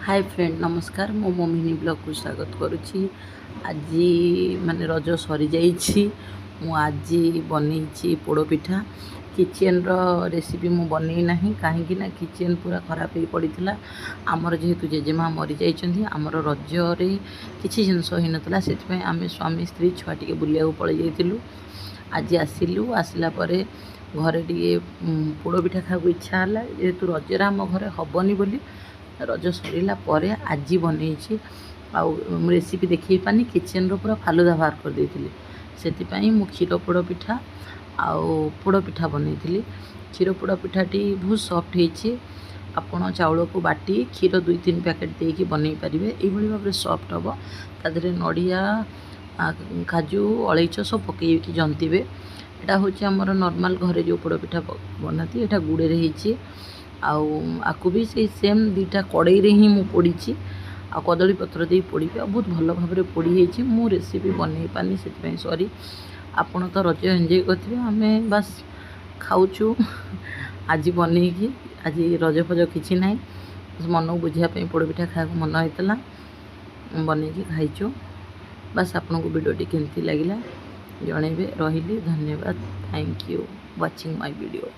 Hi friend नमस्कार मो मोमिनी blog को स्वागत करुच्ची आज माने रज सरी जाइए मु आज बनई पोड़पिठा किचेन रेसिपी मु बनई ना कहीं किचेन पूरा खराब हो पड़ा आमर जेहेतु जेजेमा मरी जाइए आमर रजरे किसी जिनस हो नाला से आम स्वामी स्त्री छुआ टे बुलाया पड़े जाइलु आज आसिलु आसला घरे टे पोड़पिठा खावा इच्छा है जेहेतु रजरे आम घरे हेनी बोली रज सरला आज बनई रेसिपी देखी पानी किचेन पूरा फालुदा बाहर कर देती से मु क्षीर पोड़ पिठा आउ पोड़ पिठा बनई क्षीर पोड़ पिठाटी बहुत सॉफ्ट होती आपण चाउल को बाटी क्षीर 2-3 पैकेट देकी बनई पारे ये भाव में सॉफ्ट हम तादे नड़िया काजू अलैच सब पकईकि जंतीबे यहाँ हूँ आमर नॉर्मल घरे जो पोड़ पिठा बनाती यहाँ गुड़े होती आकु भी से सेम दुईटा कड़ई रे ही मु पोड़ी आ कदली पत्र दे पोड़ी आ बहुत भल भाव में पोड़ी मु रेसिपी बनई पानी से सॉरी आपण तो रज एंजॉय करते आम बस खाऊचु आज बनईकी आज रज फज किसी ना मन को बुझापी पोड़पिठा खाया मन होता बनईकी खाईचु बस आपन को वीडियो केमती लगे जनइबे रही धन्यवाद thank you watching my video.